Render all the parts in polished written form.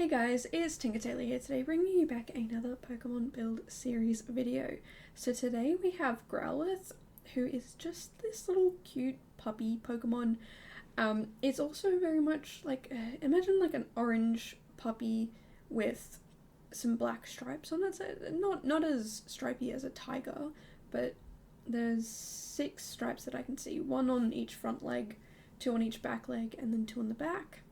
Hey guys, it's Tinker Tailor here today, bringing you back another Pokemon build series video. So today we have Growlithe, who is just this little cute puppy Pokemon. It's also very much like, imagine like an orange puppy with some black stripes on it. So not as stripy as a tiger, but there's 6 stripes that I can see. 1 on each front leg, 2 on each back leg, and then 2 on the back.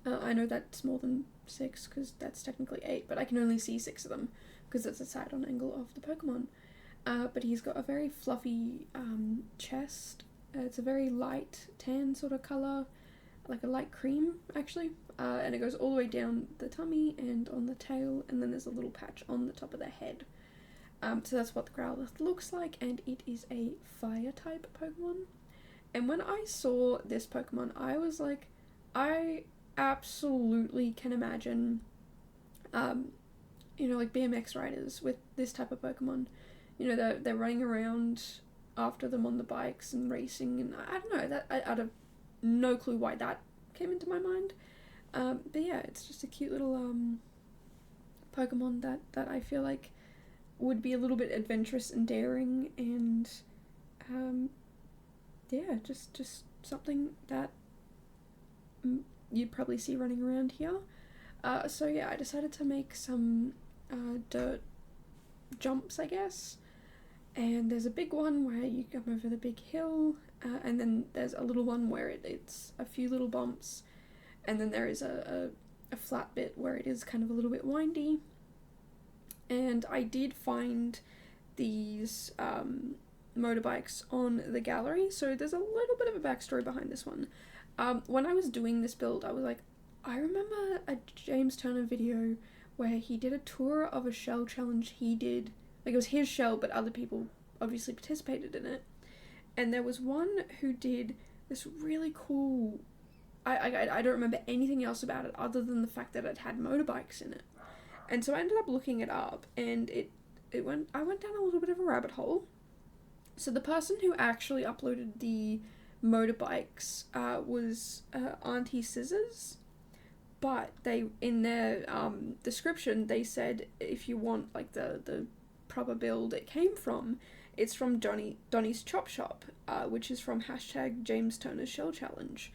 I know that's more than 6 because that's technically 8, but I can only see 6 of them because that's the side-on angle of the Pokemon. But he's got a very fluffy chest. It's a very light tan sort of colour, like a light cream actually, and it goes all the way down the tummy and on the tail, and then there's a little patch on the top of the head. So that's what the Growlithe looks like, and it is a fire type Pokemon. And when I saw this Pokemon, I was like, I absolutely can imagine like BMX riders with this type of Pokemon. They're running around after them on the bikes and racing, and I don't know, that I have no clue why that came into my mind, but yeah, it's just a cute little Pokemon that I feel like would be a little bit adventurous and daring, and yeah, just something that you'd probably see running around here. So yeah, I decided to make some dirt jumps, I guess. And there's a big one where you come over the big hill, and then there's a little one where it's a few little bumps, and then there is a flat bit where it is kind of a little bit windy. And I did find these motorbikes on the gallery, so there's a little bit of a backstory behind this one. When I was doing this build, I was like, I remember a James Turner video where he did a tour of a shell challenge he did. Like, it was his shell, but other people obviously participated in it. And there was one who did this really cool... I don't remember anything else about it other than the fact that it had motorbikes in it. And so I ended up looking it up, and I went down a little bit of a rabbit hole. So the person who actually uploaded the motorbikes was auntiescissors, but they, in their description, they said if you want like the proper build it came from, it's from Donnie's Chop Shop, which is from #JamesTurnerShellChallenge.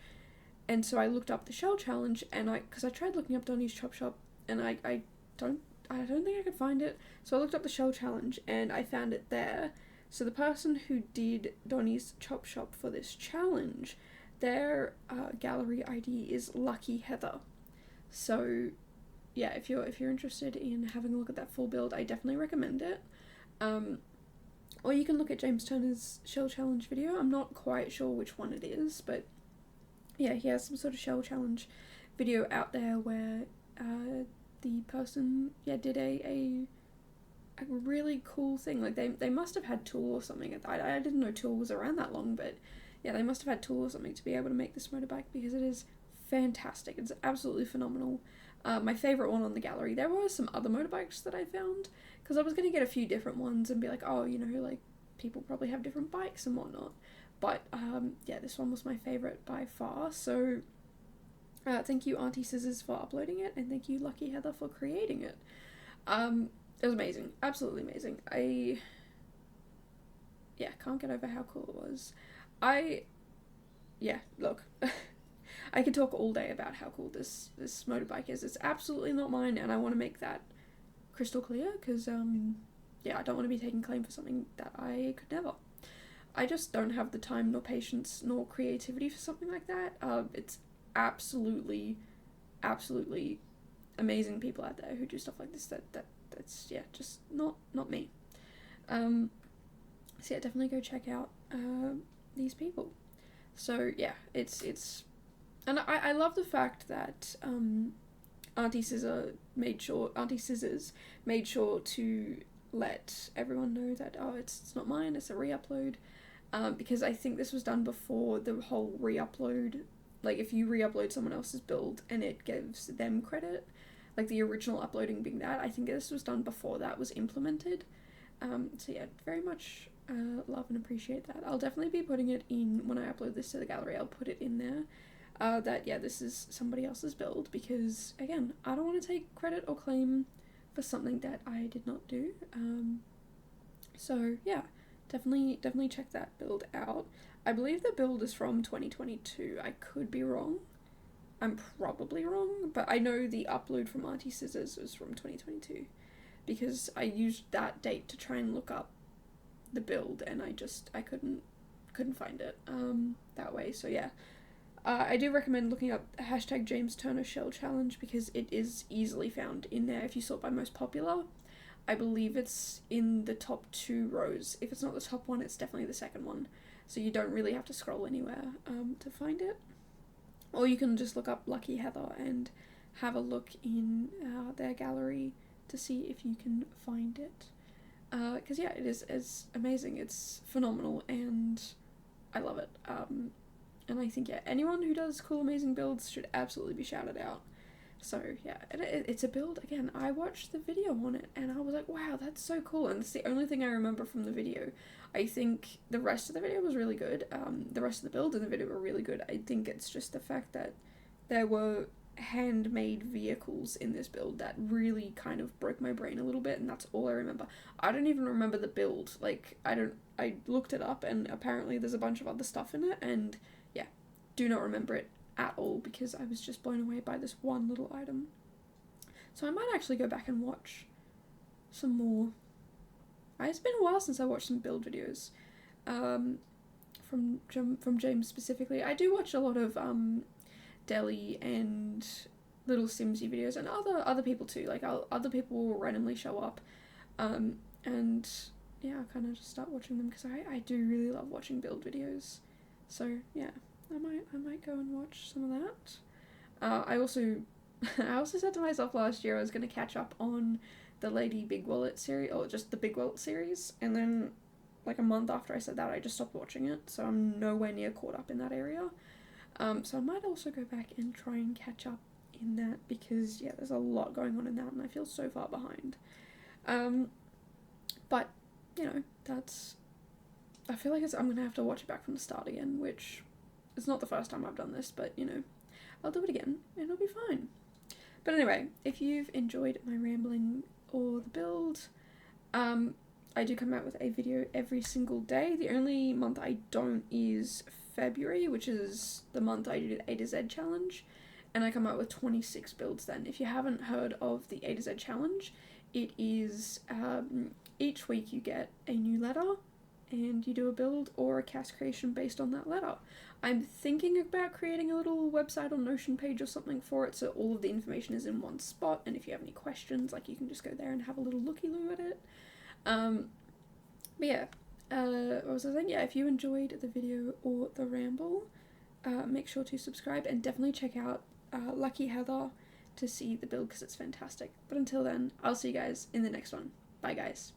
And so I looked up the shell challenge, and because I tried looking up Donnie's Chop Shop, and I don't think I could find it, so I looked up the shell challenge and I found it there. So the person who did Donnie's Chop Shop for this challenge, their gallery ID is luckyheather. So yeah, if you're interested in having a look at that full build, I definitely recommend it. Or you can look at James Turner's shell challenge video. I'm not quite sure which one it is, but yeah, he has some sort of shell challenge video out there where the person did a really cool thing. Like they must have had Tool or something. I didn't know Tool was around that long, but yeah, they must have had Tool or something to be able to make this motorbike, because it is fantastic. It's absolutely phenomenal. My favourite one on the gallery. There were some other motorbikes that I found, because I was going to get a few different ones and be like, oh, like people probably have different bikes and whatnot. But yeah, this one was my favourite by far. So thank you auntiescissors for uploading it, and thank you luckyheather for creating it. It was amazing, absolutely amazing. I can't get over how cool it was. Look, I could talk all day about how cool this motorbike is. It's absolutely not mine, and I want to make that crystal clear, because I don't want to be taking claim for something that I could never. I just don't have the time, nor patience, nor creativity for something like that. It's absolutely amazing people out there who do stuff like this. That's just not me. So yeah, definitely go check out these people. So yeah, it's and I love the fact that auntiescissors made sure to let everyone know that, oh, it's not mine, it's a re-upload, because I think this was done before the whole re-upload. Like, if you re-upload someone else's build and it gives them credit, like the original uploading being that, I think this was done before that was implemented. So yeah, very much love and appreciate that. I'll definitely be putting it in, when I upload this to the gallery, I'll put it in there. that, yeah, this is somebody else's build, because, again, I don't want to take credit or claim for something that I did not do. So, yeah, definitely check that build out. I believe the build is from 2022. I could be wrong. I'm probably wrong, but I know the upload from auntiescissors was from 2022, because I used that date to try and look up the build, and I couldn't find it that way. So yeah, I do recommend looking up hashtag James Turner Shell Challenge, because it is easily found in there if you sort by most popular. I believe it's in the top 2 rows. If it's not the top one, it's definitely the second one. So you don't really have to scroll anywhere to find it. Or you can just look up luckyheather and have a look in their gallery to see if you can find it. Because yeah, it's amazing. It's phenomenal, and I love it. And I think, yeah, anyone who does cool, amazing builds should absolutely be shouted out. So yeah, it's a build. Again, I watched the video on it, and I was like, wow, that's so cool. And it's the only thing I remember from the video. I think the rest of the video was really good. The rest of the build in the video were really good. I think it's just the fact that there were handmade vehicles in this build that really kind of broke my brain a little bit, and that's all I remember. I don't even remember the build. Like, I looked it up, and apparently there's a bunch of other stuff in it, and yeah, do not remember it at all, because I was just blown away by this one little item. So I might actually go back and watch some more. It's been a while since I watched some build videos from James specifically. I do watch a lot of Deli and little Simsy videos, and other people too. Like, other people will randomly show up, and yeah, I kind of just start watching them, because I do really love watching build videos. So yeah, I might go and watch some of that. I also said to myself last year I was going to catch up on the Lady Big Wallet series, or just the Big Wallet series, and then like a month after I said that, I just stopped watching it, so I'm nowhere near caught up in that area. So I might also go back and try and catch up in that, because yeah, there's a lot going on in that, and I feel so far behind. But you know, I feel like I'm gonna have to watch it back from the start again, which is not the first time I've done this, but you know, I'll do it again and it'll be fine. But anyway, if you've enjoyed my rambling or the build, I do come out with a video every single day. The only month I don't is February, which is the month I did A to Z challenge, and I come out with 26 builds then. If you haven't heard of the A to Z challenge, it is each week you get a new letter and you do a build or a cast creation based on that letter. I'm thinking about creating a little website or Notion page or something for it, so all of the information is in one spot, and if you have any questions, like, you can just go there and have a little looky-loo at it. But yeah, what was I saying? Yeah, if you enjoyed the video or the ramble, make sure to subscribe, and definitely check out luckyheather to see the build, because it's fantastic. But until then, I'll see you guys in the next one. Bye guys.